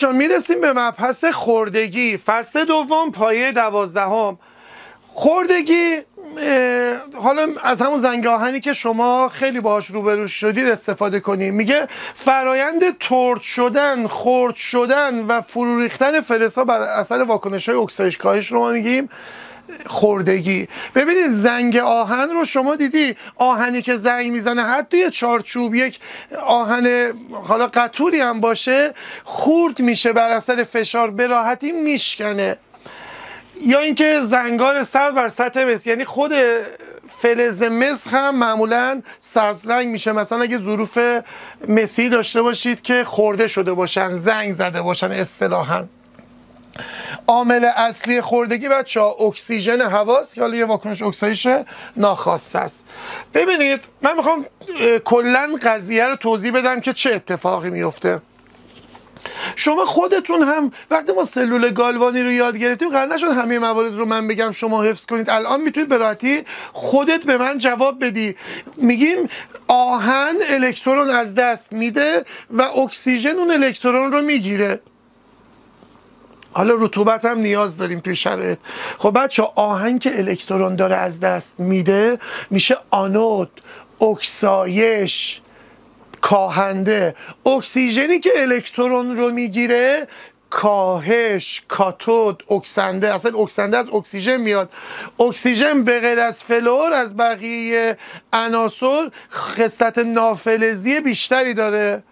میرسیم به مبحث خوردگی، فصل دوم، پایه 12. خوردگی، حالا از همون زنگ آهنی که شما خیلی باهاش روبرو شدید استفاده کنیم. میگه فرایند ترد شدن، خرد شدن و فرو ریختن فلزها بر اثر واکنش‌های اکسایش کاهش رو ما میگیم خوردگی. ببینید زنگ آهن رو شما دیدی، آهنی که زنگ میزنه حتی یه چارچوب، یک آهن حالا قطوری هم باشه، خورد میشه بر اثر فشار، به راحتی میشکنه. یا اینکه زنگار سبز بر سطح مس، یعنی خود فلز مس هم معمولا سبز رنگ میشه. مثلا اگه ظروف مسی داشته باشید که خورده شده باشن، زنگ زده باشن اصطلاحاً. عامل اصلی خوردگی بچه‌ها اکسیژن هواست که حالا یه واکنش اکسایش ناخواسته است. ببینید من میخوام کلا قضیه رو توضیح بدم که چه اتفاقی میفته. شما خودتون هم وقتی ما سلول گالوانی رو یاد گرفتیم قرار نشد همه موارد رو من بگم شما حفظ کنید. الان میتونید به راحتی خودت به من جواب بدی. میگیم آهن الکترون از دست میده و اکسیژن اون الکترون رو میگیره. حالا رطوبت هم نیاز داریم توی شرایط. خب بچه آهن که الکترون داره از دست میده میشه آنود، اکسایش، کاهنده. اکسیژنی که الکترون رو میگیره کاهش، کاتود، اکسنده. اصلا اکسنده از اکسیژن میاد. اکسیژن به غیر از فلور از بقیه عناصر خصلت نافلزی بیشتری داره.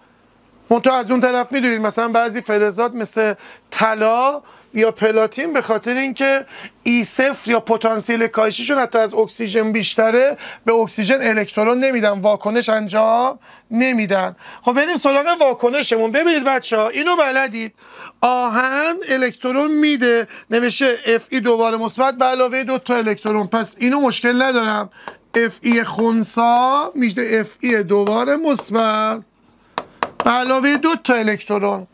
منتها از اون طرف میدونید مثلا بعضی فلزات مثل طلا یا پلاتین به خاطر اینکه E0 یا پتانسیل کاهشیشون حتی از اکسیژن بیشتره، به اکسیژن الکترون نمیدن، واکنش انجام نمیدن. خب بریم سراغ واکنشمون. ببینید بچه‌ها اینو بلدید، آهن الکترون میده، نوشته Fe دوباره مثبت به علاوه 2 تا الکترون، پس اینو مشکل ندارم. Fe خنثی میشه Fe دوباره مثبت به علاوه 2 تا الکترون.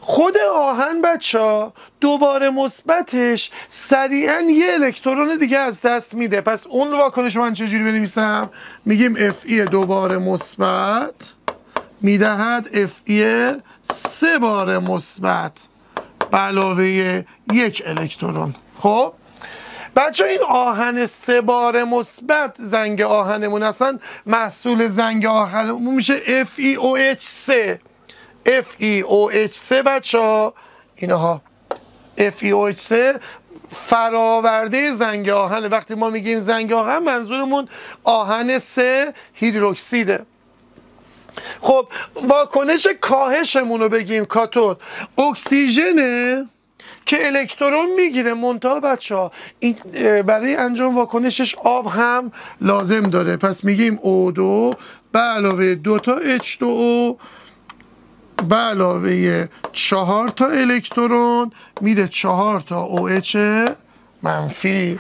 خود آهن بچه‌ها دوباره مثبتش سریعا یه الکترون دیگه از دست میده. پس اون واکنش من چجوری بنویسم؟ میگیم Fe دوباره مثبت میدهد Fe 3 بار مثبت به علاوه 1 الکترون. خب بچه این آهن 3 بار مثبت زنگ آهنمون، اصلا محصول زنگ آهنمون میشه FeOH3. FeOH3 بچه ها اینها FeOH3 فراورده زنگ آهن. وقتی ما میگیم زنگ آهن منظورمون آهن 3 هیدروکسیده. خب واکنش کاهشمون رو بگیم کاتود، اکسیژنه که الکترون میگیره. منتها بچه‌ها این برای انجام واکنشش آب هم لازم داره. پس میگیم O2 به علاوه 2 تا H2O به علاوه 4 تا الکترون میده 4 تا OH منفی.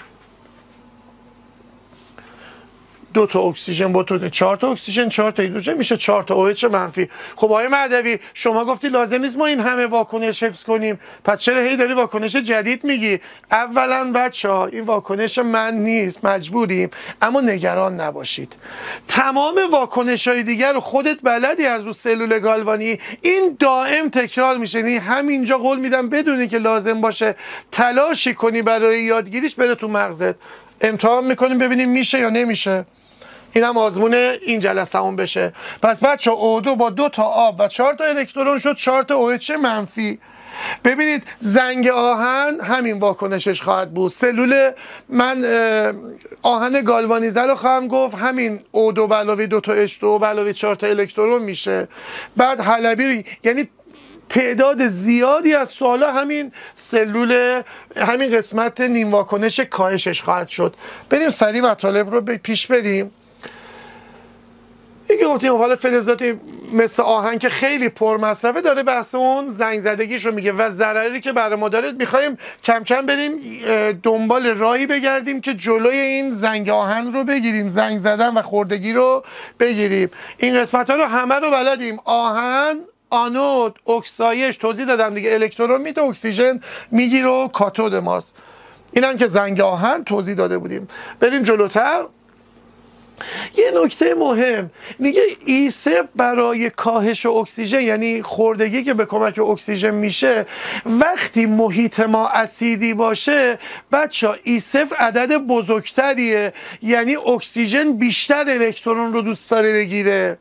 2 تا اکسیژن با 4 تا اکسیژن، 4 تا هیدروژن میشه 4 تا OH منفی. خب آقای مهدوی شما گفتی لازم نیست ما این همه واکنش حفظ کنیم، پس چرا هی داری واکنش جدید میگی؟ اولا بچه‌ها این واکنش من نیست، مجبوریم. اما نگران نباشید، تمام واکنش‌های دیگر رو خودت بلدی از رو سلول گالوانی. این دائم تکرار میشه. یعنی همینجا قول میدم بدون اینکه لازم باشه تلاشی کنی برای یادگیریش، بره تو مغزت. امتحان میکنیم ببینیم میشه یا نمیشه. این هم آزمون این جلسه همون بشه. پس بچه O2 با 2 تا آب و 4 تا الکترون شد 4 تا OH منفی. ببینید زنگ آهن همین واکنشش خواهد بود. سلول من آهن گالوانیزه رو خواهم گفت همین O2 به علاوه 2 تا H2O به علاوه 4 تا الکترون میشه. بعد حلبی، یعنی تعداد زیادی از سوالا همین سلول، همین قسمت نیم واکنش کاهشش خواهد شد. بریم سریع مطالب رو پیش بریم. دیگه گفتیم حالا فلزاتی مثل آهن که خیلی پر مصرفه داره بحث اون زنگ زدگیش رو میگه و ضرری که برای ما داره. میخوایم کم کم بریم دنبال راهی بگردیم که جلوی این زنگ آهن رو بگیریم، زنگ زدن و خوردگی رو بگیریم. این قسمت ها رو همه رو بلدیم. آهن، آنود، اکسایش توضیح دادم دیگه، الکترون میده، اکسیژن میگیره و کاتود ماست. اینم که زنگ آهن توضیح داده بودیم. بریم جلوتر. یه نکته مهم میگه E0 برای کاهش اکسیژن، یعنی خوردگی که به کمک اکسیژن میشه، وقتی محیط ما اسیدی باشه بچه E0 عدد بزرگتریه، یعنی اکسیژن بیشتر الکترون رو دوست داره بگیره،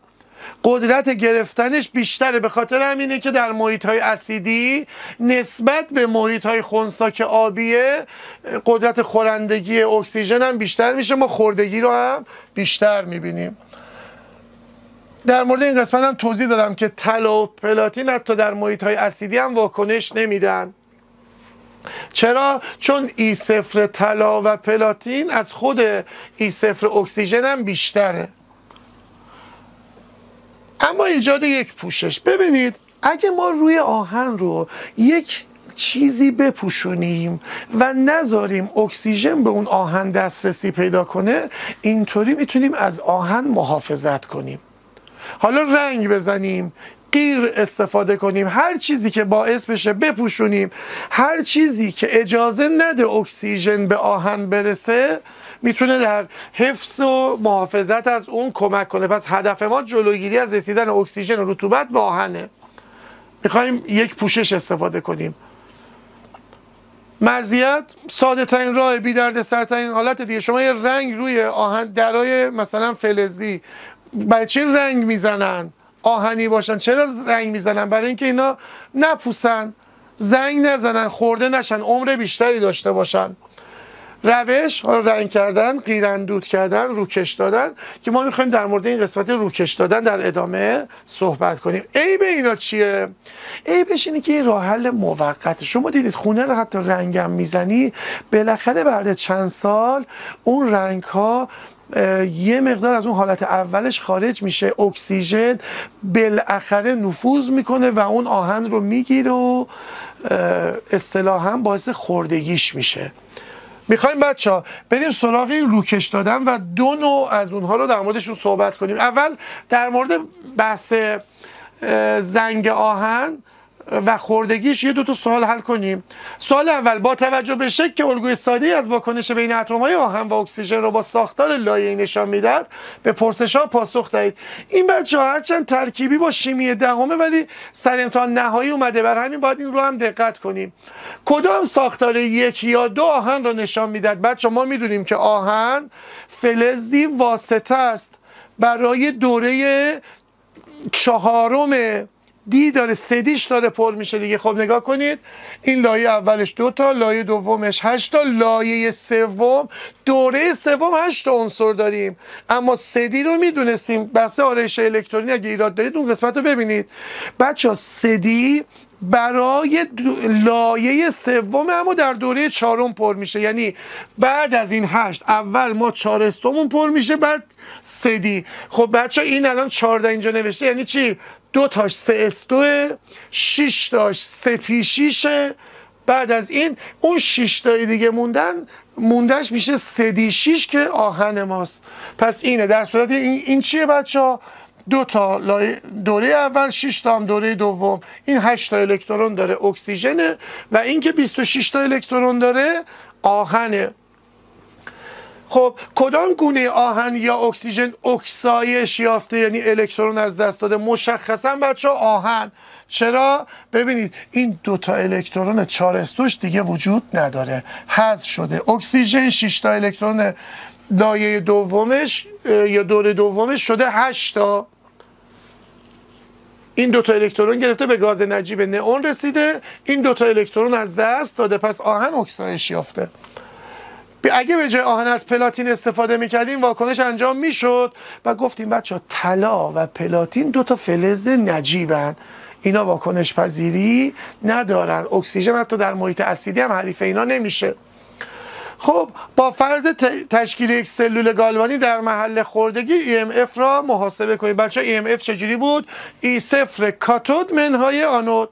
قدرت گرفتنش بیشتره. به خاطر همینه که در محیط‌های اسیدی نسبت به محیط‌های خنثی که آبیه قدرت خورندگی اکسیژن هم بیشتر میشه، ما خوردگی رو هم بیشتر میبینیم. در مورد این قسمت هم توضیح دادم که طلا و پلاتین حتی در محیط‌های اسیدی هم واکنش نمیدن. چرا؟ چون E0 طلا و پلاتین از خود E0 اکسیژن هم بیشتره. اما ایجاد یک پوشش، ببینید اگه ما روی آهن رو یک چیزی بپوشونیم و نذاریم اکسیژن به اون آهن دسترسی پیدا کنه، اینطوری میتونیم از آهن محافظت کنیم. حالا رنگ بزنیم، قیر استفاده کنیم، هر چیزی که باعث بشه بپوشونیم، هر چیزی که اجازه نده اکسیژن به آهن برسه میتونه در حفظ و محافظت از اون کمک کنه. پس هدف ما جلوگیری از رسیدن اکسیژن و رطوبت به آهنه. میخوایم یک پوشش استفاده کنیم. مزیت ساده ترین راه، بی درد سرترین حالت دیگه. شما یه رنگ روی آهن، درای مثلا فلزی، برای چی رنگ میزنن؟ آهنی باشن. چرا رنگ میزنن؟ برای اینکه اینا نپوسن، زنگ نزنن، خورده نشن، عمر بیشتری داشته باشن. روش حالا رنگ کردن، قیراندود کردن، روکش دادن که ما میخوایم در مورد این قسمت روکش دادن در ادامه صحبت کنیم. عیب اینا چیه؟ عیبش اینه که این راه حل موقته. شما دیدید خونه رو حتی رنگم میزنی، بالاخره بعد چند سال اون رنگ ها یه مقدار از اون حالت اولش خارج میشه، اکسیژن بالاخره نفوذ میکنه و اون آهن رو میگیره و اصطلاحاً باعث خوردگیش میشه. میخوایم بچه بریم سراغ این روکش دادن و دو نوع از اونها رو در موردشون صحبت کنیم. اول در مورد بحث زنگ آهن و خوردگیش یه دو تا سوال حل کنیم. سوال اول، با توجه به شکل که الگوی ساده‌ای از واکنش بین اتم‌های آهن و اکسیژن رو با ساختار لایه‌ای نشان میداد، به پرسش‌ها پاسخ دهید. این بچه‌ها هرچند ترکیبی با شیمی دهمه ولی سر امتحان نهایی اومده، بر همین باید این رو هم دقت کنیم. کدام ساختار یک یا دو آهن رو نشان میداد؟ بچه‌ها ما میدونیم که آهن فلزی واسطه است، برای دوره چهارم دی داره، سدیش داره پر میشه دیگه. خب نگاه کنید، این لایه اولش 2 تا، لایه دومش 8 تا، لایه سوم دوره سوم 8 تا عنصر داریم. اما سدی رو میدونستیم، بحث آرایش الکترونی اگه ایراد دارید اون قسمت رو ببینید. بچه سدی برای لایه سوم اما در دوره چهارم پر میشه، یعنی بعد از این 8 اول ما 4 استمون پر میشه، بعد سدی. خب بچه این الان 14 اینجا نوشته، یعنی چی؟ 2 تاش 3 استو، 6 تاش 3 پیشیشه. بعد از این اون 6 تای دیگه موندهش میشه 3D6 که آهن ماست. پس اینه. در صورت این چیه بچه ها؟ 2 تا دوره اول، 6 تا هم دوره دوم. این 8 تا الکترون داره، اکسیژنه، و این که 26 تا الکترون داره آهنه. خب کدام گونه آهن یا اکسیژن اکسایش یافته، یعنی الکترون از دست داده؟ مشخصا بچه آهن. چرا؟ ببینید این 2 تا الکترون 4 استوش دیگه وجود نداره، حذف شده. اکسیژن 6 تا الکترون لایه دومش یا دوره دومش شده 8 تا. این 2 تا الکترون گرفته به گاز نجیب نئون رسیده، این 2 تا الکترون از دست داده، پس آهن اکسایش یافته. اگه به جای آهن از پلاتین استفاده میکردیم واکنش انجام میشد و گفتیم بچه طلا و پلاتین 2 تا فلز نجیبن، اینا واکنش پذیری ندارن، اکسیژن حتی در محیط اسیدی هم حریف اینا نمیشه. خب با فرض تشکیل یک سلول گالوانی در محل خوردگی EMF را محاسبه کنید. بچه EMF چجوری بود؟ E0 کاتود منهای آنود.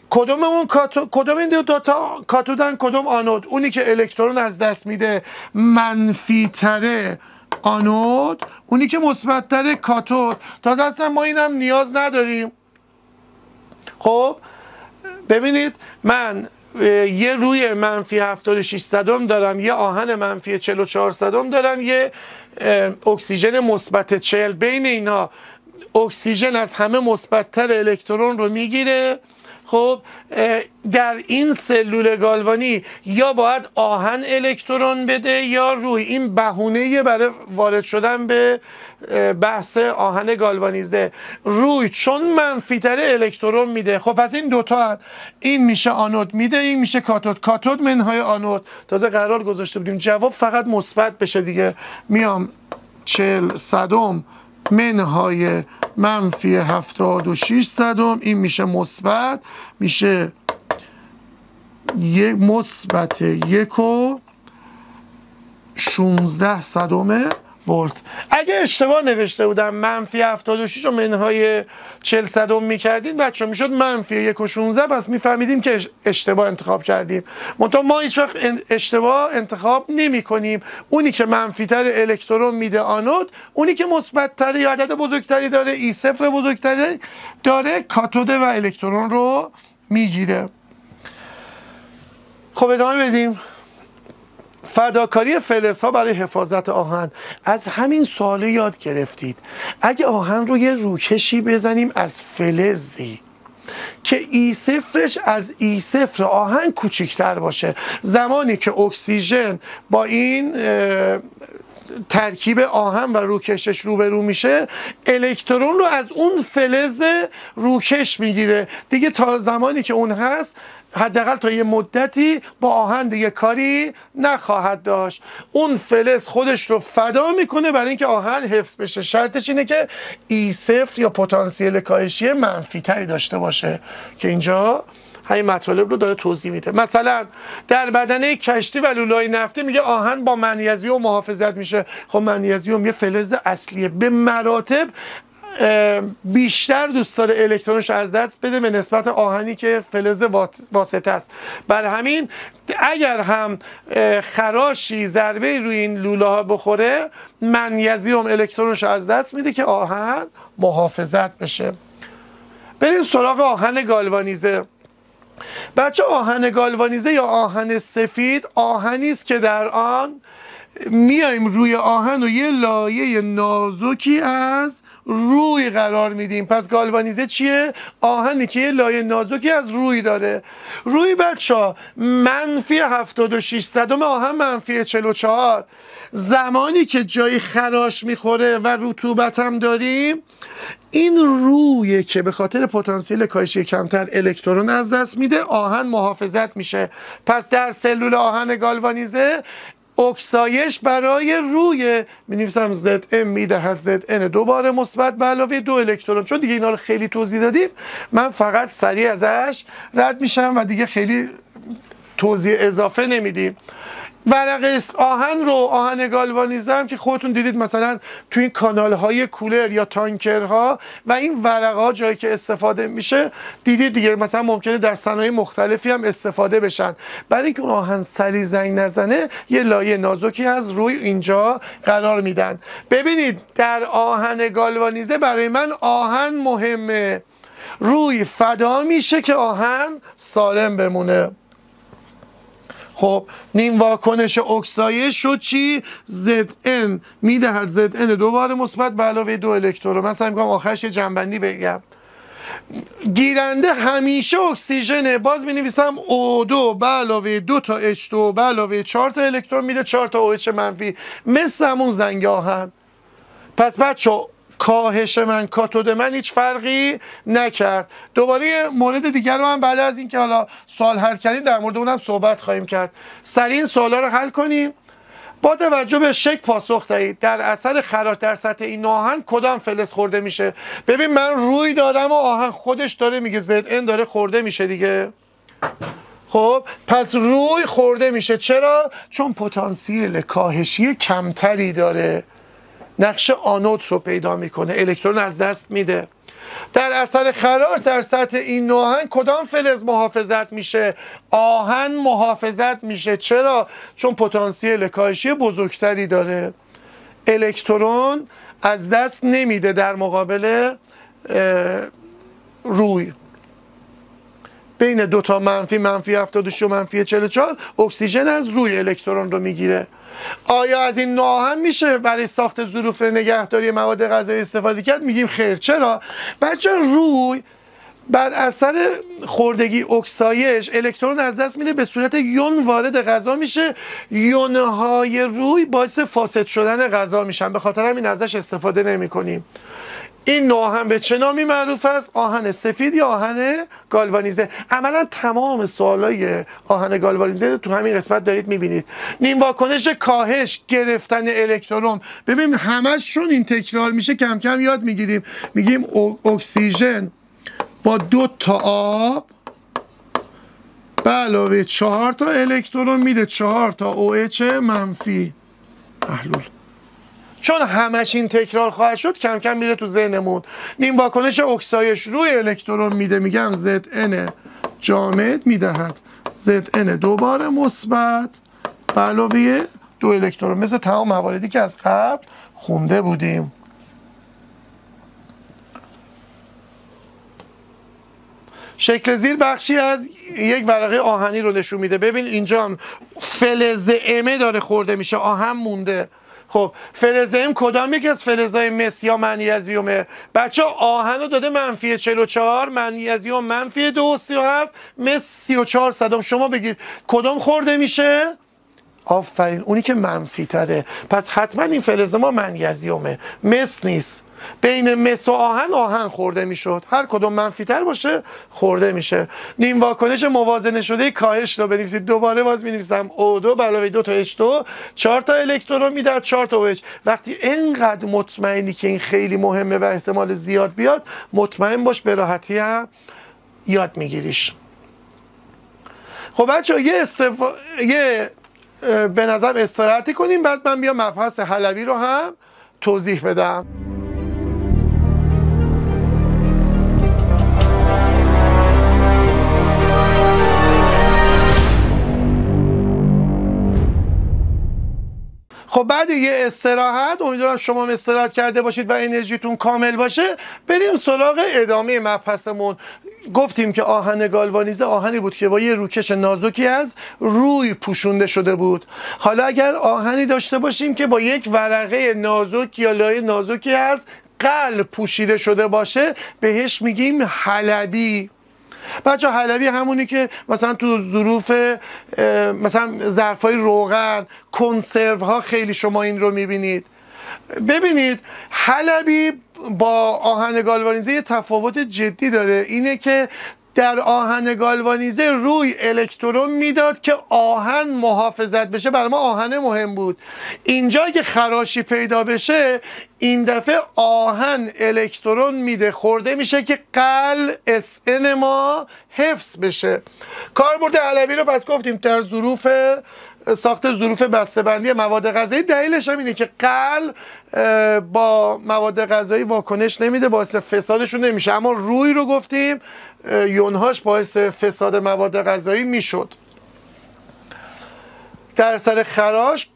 کدوم این دو تا کاتودن، کدوم آنود؟ اونی که الکترون از دست میده منفی تره آنود، اونی که مثبت تره کاتود. تازه اصلا ما اینم نیاز نداریم. خب ببینید من یه روی منفی 76 صدم دارم، یه آهن منفی 44 صدم دارم، یه اکسیژن مثبت 40. بین اینا اکسیژن از همه مثبت‌تر الکترون رو میگیره. خب در این سلول گالوانی یا باید آهن الکترون بده یا روی. این بهونه‌ایه برای وارد شدن به بحث آهن گالوانیزه. روی چون منفی‌تر الکترون میده. خب پس این دوتا هست. این میشه آنود میده، این میشه کاتود. کاتود منهای آنود. تازه قرار گذاشته بودیم جواب فقط مثبت بشه دیگه. میام 40 صدم منهای منفی 76 صدم، این میشه مثبت، میشه مثبت 1.16 صدم ولت. اگه اشتباه نوشته بودم منفی 76 رو منهای 40 صدم میکردیم بچه میشد منفی 1.16. پس میفهمیدیم که اشتباه انتخاب کردیم. منتها ما هیچ وقت اشتباه انتخاب نمی کنیم. اونی که منفی تر الکترون میده آنود، اونی که مثبت تر یا عدد بزرگتری داره E0 بزرگتری داره کاتوده و الکترون رو میگیره. خب ادامه بدیم. فداکاری فلزها برای حفاظت آهن. از همین سوال یاد گرفتید اگه آهن رو یه روکشی بزنیم از فلزی که E0ش از E0 آهن کوچکتر باشه، زمانی که اکسیژن با این ترکیب آهن و روکشش روبرو میشه، الکترون رو از اون فلز روکش میگیره دیگه. تا زمانی که اون هست حداقل تا یه مدتی با آهن دیگه کاری نخواهد داشت. اون فلز خودش رو فدا میکنه برای اینکه آهن حفظ بشه. شرطش اینه که E0 یا پتانسیل کاهشی منفی تری داشته باشه که اینجا همین مطالب رو داره توضیح میده. مثلا در بدنه کشتی و لوله‌های نفتی میگه آهن با منیزیم محافظت میشه. خب منیزیم یه فلز اصلیه، به مراتب بیشتر دوست داره الکترونش از دست بده به نسبت آهنی که فلز واسطه است. بر همین اگر هم خراشی ضربه روی این لوله ها بخوره، منیزیم الکترونش از دست میده که آهن محافظت بشه. بریم سراغ آهن گالوانیزه. بچه آهن گالوانیزه یا آهن سفید آهنی است که در آن میایم روی آهن و یه لایه نازکی از روی قرار میدیم. پس گالوانیزه چیه؟ آهنی که یه لایه نازکی از روی داره. روی بچه منفی 76 صدم آهن منفی 44. زمانی که جای خراش میخوره و رطوبت هم داریم، این رویه که به خاطر پتانسیل کاهشی کمتر الکترون از دست میده، آهن محافظت میشه. پس در سلول آهن گالوانیزه اکسایش برای روی می‌نویسم Zn میدهد Zn دوباره مثبت به علاوه 2 الکترون. چون دیگه اینا رو خیلی توضیح دادیم من فقط سریع ازش رد میشم و دیگه خیلی توضیح اضافه نمیدیم. ورق آهن رو، آهن گالوانیزه هم که خودتون دیدید مثلا توی این کانال های کولر یا تانکرها و این ورق ها جایی که استفاده میشه دیدید دیگه. مثلا ممکنه در صنایع مختلفی هم استفاده بشن. برای اینکه اون آهن سریع زنگ نزنه یه لایه نازکی از روی اینجا قرار میدن. ببینید در آهن گالوانیزه برای من آهن مهمه. روی فدا میشه که آهن سالم بمونه. خب نیم واکنش اکسایش شد چی؟ Zn میدهد Zn دوباره مثبت به علاوه 2 الکترون. مثلا میگم آخرش یه جنبندی بگم. گیرنده همیشه اکسیژنه. باز می نویسم O2 به علاوه 2 تا H2 به علاوه 4 تا الکترون میده 4 تا OH منفی، مثل همون زنگ آهن. پس بچه کاهش من کاتود من هیچ فرقی نکرد. دوباره یه مورد دیگر رو هم بعد از اینکه حالا سوال حل کردیم در مورد اونم صحبت خواهیم کرد. سریع این سوالا رو حل کنیم. با توجه به شکل پاسخ دهید. در اثر خراش در سطح این آهن کدام فلز خورده میشه؟ ببین من روی دارم و آهن خودش داره میگه Zn داره خورده میشه دیگه. خب پس روی خورده میشه. چرا؟ چون پتانسیل کاهشی کمتری داره، نقش آنود رو پیدا میکنه، الکترون از دست میده. در اثر خراش در سطح این آهن کدام فلز محافظت میشه؟ آهن محافظت میشه. چرا؟ چون پتانسیل کاهشی بزرگتری داره، الکترون از دست نمیده در مقابل روی. بین دو تا منفی 76 و منفی 44 اکسیژن از روی الکترون رو میگیره. آیا از این نوع هم میشه برای ساخت ظروف نگهداری مواد غذایی استفاده کرد؟ میگیم خیر. چرا؟ بچه روی بر اثر خوردگی اکسایش الکترون از دست میده، به صورت یون وارد غذا میشه. یونهای روی باعث فاسد شدن غذا میشن، به خاطر همین ازش استفاده نمی کنیم. این نوع هم به چه نامی معروف است؟ آهن سفید یا آهن گالوانیزه. عملا تمام سوالای آهن گالوانیزه تو همین قسمت دارید میبینید. نیم واکنش کاهش گرفتن الکترون، ببین همش چون این تکرار میشه کم کم یاد میگیریم. میگیم اکسیژن با 2 تا آب به علاوه 4 تا الکترون میده 4 تا OH منفی. محلول. چون همش این تکرار خواهد شد کم کم میره تو ذهنمون. نیم واکنش اکسایش روی الکترون میده، میگم ZN جامد میدهد ZN دوباره مثبت به علاوه 2 الکترون، مثل تمام مواردی که از قبل خونده بودیم. شکل زیر بخشی از یک ورقه آهنی رو نشون میده. ببین اینجا هم فلز ام داره خورده میشه، آهن مونده. خب فلز ام کدام یکی از فلزهای مس یا منیزیومه؟ بچه آهن رو داده منفی 44، منیزیوم منفی 2.37، مس 34 صدم. شما بگید کدام خورده میشه؟ آفرین، اونی که منفی تره. پس حتما این فلز ما منیزیومه، مس نیست. بین مس و آهن خورده میشد، هر کدوم منفی تر باشه خورده میشه. نیم واکنش موازنه شده کاهش رو بنویسید. دوباره باز مینویسم O2 به علاوه 2 تا H2 4 تا الکترون میده 4 تا OH. وقتی اینقدر مطمئنی که این خیلی مهمه و احتمال زیاد بیاد، مطمئن باش به راحتی هم یاد میگیریش. خب بچه یه به نظر استراحتی کنیم، بعد من بیام مبحث حلبی رو هم توضیح بدم. خب بعد یه استراحت، امیدوارم شما هم استراحت کرده باشید و انرژیتون کامل باشه، بریم سراغ ادامه مبحثمون. گفتیم که آهن گالوانیزه آهنی بود که با یه روکش نازکی از روی پوشونده شده بود. حالا اگر آهنی داشته باشیم که با یک ورقه نازک یا لایه نازکی از قلب پوشیده شده باشه، بهش میگیم حلبی. بچه حلبی همونی که مثلا تو ظروف مثلا ظرفای روغن، کنسرو ها خیلی شما این رو میبینید. ببینید حلبی با آهن گالوانیزه یه تفاوت جدی داره، اینه که در آهن گالوانیزه روی الکترون میداد که آهن محافظت بشه. برای ما آهن مهم بود. اینجا که خراشی پیدا بشه، این دفعه آهن الکترون میده خورده میشه که قل SN ما حفظ بشه. کاربرد حلبی رو پس گفتیم در ظروف ساخت ظروف بسته‌بندی مواد غذایی. دلیلش هم اینه که قل با مواد غذایی واکنش نمیده، باعث فسادشون نمیشه. اما روی رو گفتیم یونهاش باعث فساد مواد غذایی میشد. در سر خراش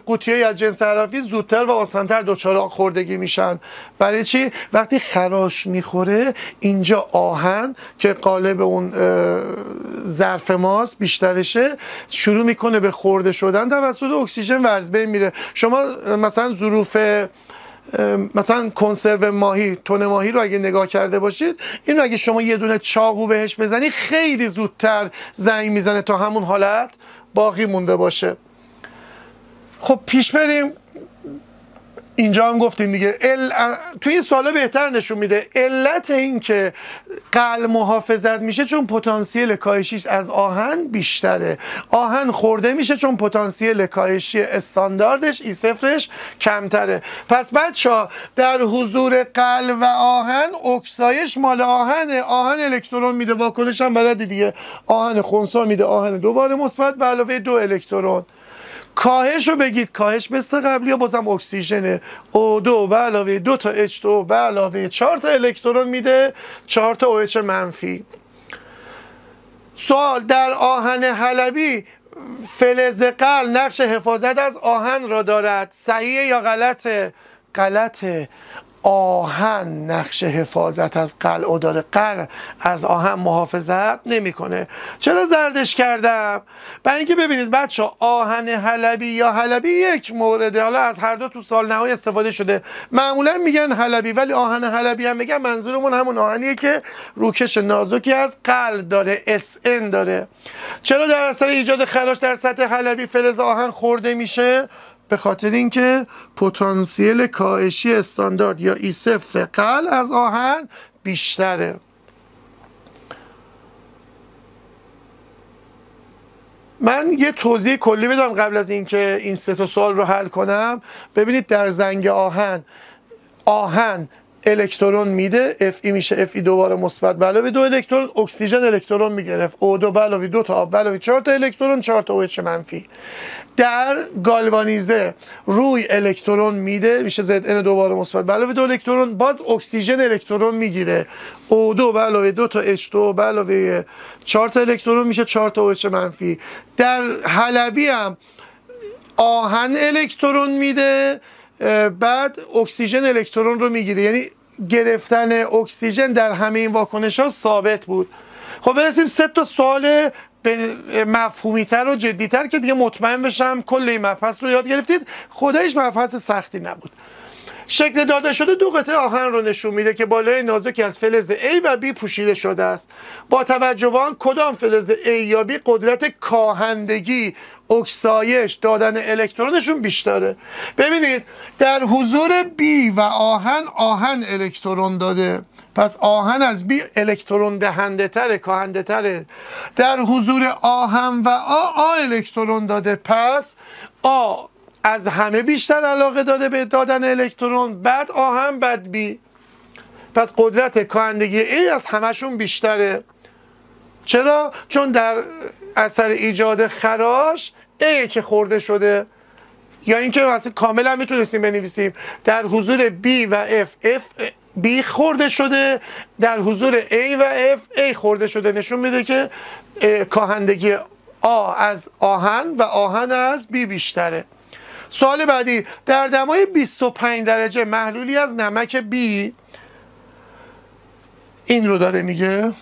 قوطی‌های از جنس حرفی زودتر و آسان‌تر دچار خوردگی میشن. برای چی؟ وقتی خراش میخوره اینجا آهن که قالب اون ظرف ماست بیشترشه، شروع میکنه به خورده شدن توسط اکسیژن و از بین میره. شما مثلا ظروف مثلا کنسرو ماهی، تن ماهی رو اگه نگاه کرده باشید، این رو اگه شما یه دونه چاقو بهش بزنی خیلی زودتر زنگ میزنه تا همون حالت باقی مونده باشه. خب پیش بریم. اینجا هم گفتیم دیگه توی این سوالا بهتر نشون میده علت این که قلب محافظت میشه چون پتانسیل کاهشیش از آهن بیشتره. آهن خورده میشه چون پتانسیل کاهشی استانداردش E0 کمتره. پس بچه‌ها در حضور قلب و آهن اکسایش مال آهنه. آهن الکترون میده، واکنش هم بلدی دیگه، آهن خنثی میده آهن دوباره مثبت به علاوه 2 الکترون. کاهش رو بگید، کاهش مثل قبلی ها بازم اکسیژنه، O2 به علاوه 2 تا H2 به علاوه 4 تا الکترون میده 4 تا OH منفی. سوال: در آهن حلبی فلز قل نقش حفاظت از آهن را دارد، صحیح یا غلطه؟ غلطه. آهن نقش حفاظت از قلع داره، قلع از آهن محافظت نمیکنه. چرا زردش کردم؟ برای اینکه ببینید بچه آهن حلبی یا حلبی یک مورده، حالا از هر دو تو سال نهایی استفاده شده، معمولا میگن حلبی، ولی آهن حلبی هم میگن منظورمون همون آهنیه که روکش نازکی از قلع داره، SN داره. چرا در اثر ایجاد خراش در سطح حلبی فلز آهن خورده میشه؟ به خاطر اینکه پتانسیل کاهشی استاندارد یا E0 قلع از آهن بیشتره. من یه توضیح کلی بدم قبل از اینکه این سه تا سوال رو حل کنم. ببینید در زنگ آهن الکترون میده، Fe میشه Fe دوباره مثبت به علاوه 2 الکترون، اکسیژن الکترون میگرفت O2 به علاوه 2 تا آب به علاوه 4 تا الکترون، 4 تا OH منفی. در گالوانیزه روی الکترون میده، میشه Zn دوباره مثبت به علاوه 2 الکترون، باز اکسیژن الکترون میگیره، O2 به علاوه 2 تا H2 به علاوه 4 تا الکترون میشه 4 تا OH منفی. در حلبی هم آهن الکترون میده، بعد اکسیژن الکترون رو میگیره، یعنی گرفتن اکسیژن در همه این واکنش ها ثابت بود. خب برسیم سه تا سوال مفهومی تر و جدی تر که دیگه مطمئن بشم کل این مبحث رو یاد گرفتید. خودش مبحث سختی نبود. شکل داده شده دو قطعه آهن رو نشون میده که بالای نازکی از فلز A و B پوشیده شده است. با توجه به آن کدام فلز A یا B قدرت کاهندگی، اکسایش، دادن الکترونشون بیشتره؟ ببینید در حضور B و آهن الکترون داده، پس آهن از B الکترون دهنده تره، کاهنده تره. در حضور آهن و آ الکترون داده، پس آ از همه بیشتر علاقه داده به دادن الکترون، بعد آهن، بعد بی. پس قدرت کاهندگی ای از همشون بیشتره. چرا؟ چون در اثر ایجاد خراش ای که خورده شده. یا اینکه مثلا کاملا میتونستیم بنویسیم در حضور B و F B خورده شده، در حضور A و F A خورده شده. نشون میده که کاهندگی آ از آهن و آهن از B بیشتره. سوال بعدی، در دمای 25 درجه محلولی از نمک B، این رو داره میگه،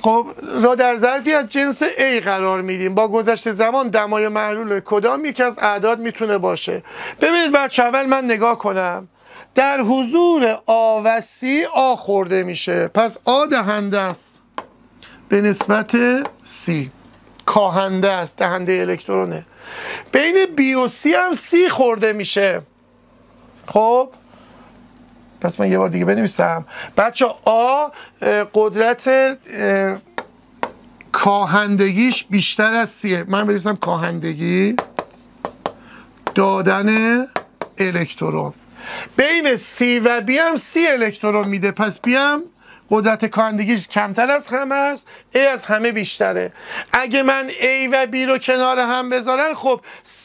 خب را در ظرفی از جنس A قرار میدیم. با گذشت زمان دمای محلول کدام یکی از اعداد میتونه باشه؟ ببینید بچه، اول من نگاه کنم. در حضور آ و C آ خورده میشه، پس آ دهنده است به نسبت C، کاهنده است، دهنده الکترونه. بین B و C هم C خورده میشه. خب پس من یه بار دیگه بنویسم بچه، آ قدرت کاهندگیش بیشتر از C. من بنویسم کاهندگی دادن الکترون. بین C و B هم C الکترون میده، پس B هم قدرت کاهندگیش کمتر از همه است، A از همه بیشتره. اگه من A و B رو کنار هم بذارن، خب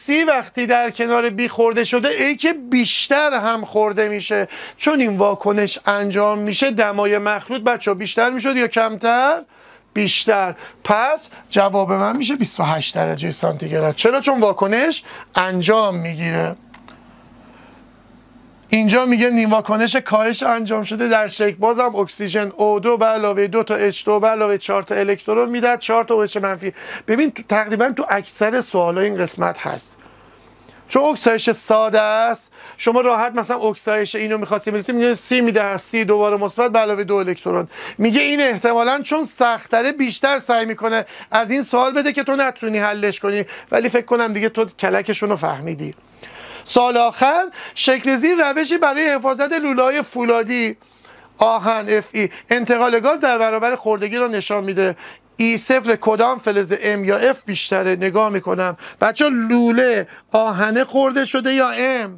C وقتی در کنار B خورده شده، A که بیشتر هم خورده میشه. چون این واکنش انجام میشه، دمای مخلوط بچه بیشتر میشد یا کمتر؟ بیشتر. پس جواب من میشه 28 درجه سانتیگراد. چرا؟ چون واکنش انجام میگیره. اینجا میگه نیم واکنش کاهش انجام شده در شکل، بازم اکسیژن O2 به علاوه 2 تا H2 به علاوه 4 تا الکترون میده، 4 تا OH منفی. ببین تقریبا تو اکثر سوالای این قسمت هست. چون اکسایش ساده است، شما راحت مثلا اکسایش اینو می‌خواستیم بنویسیم، میگه C میده، C دوباره مثبت به علاوه 2 الکترون. میگه این احتمالاً چون سخت‌تره بیشتر سعی میکنه از این سوال بده که تو نتونی حلش کنی، ولی فکر کنم دیگه تو کلکشون رو فهمیدی. سال آخر، شکل زیر روشی برای حفاظت لوله‌های فولادی آهن Fe انتقال گاز در برابر خوردگی را نشان میده. E0 کدام فلز M یا F بیشتره؟ نگاه میکنم بچه، لوله آهنه خورده شده یا M؟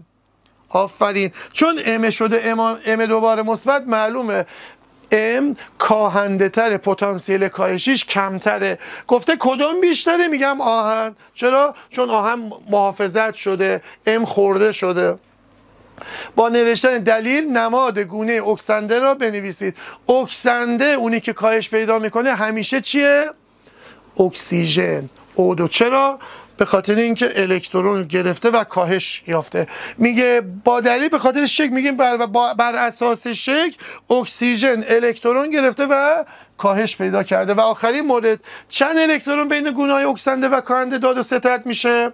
آفرین، چون M شده M دوباره مثبت، معلومه M کاهنده تره، پتانسیل کاهشیش کمتره. گفته کدوم بیشتره؟ میگم آهن. چرا؟ چون آهن محافظت شده، M خورده شده. با نوشتن دلیل نماد گونه اکسنده را بنویسید. اکسنده اونی که کاهش پیدا میکنه همیشه چیه؟ اکسیژن، O2. چرا؟ به خاطر اینکه الکترون گرفته و کاهش یافته. میگه با دلیل به خاطر شکل، میگیم بر اساس شکل اکسیژن الکترون گرفته و کاهش پیدا کرده. و آخرین مورد، چند الکترون بین گونه‌های اکسنده و کاهنده داد و ستد میشه؟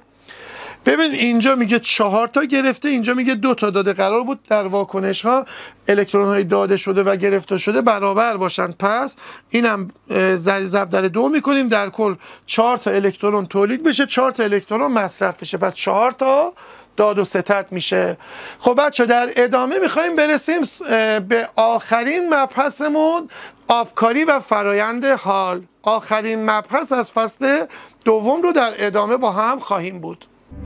ببین اینجا میگه 4 تا گرفته، اینجا میگه 2 تا داده. قرار بود در واکنش ها الکترون های داده شده و گرفته شده برابر باشن، پس اینم ضرب در 2 میکنیم، در کل 4 تا الکترون تولید بشه، 4 تا الکترون مصرف بشه، پس 4 تا داد و ستد میشه. خب بچه در ادامه میخوایم برسیم به آخرین مبحثمون، آبکاری و فرایند حال. آخرین مبحث از فصل دوم رو در ادامه با هم خواهیم بود.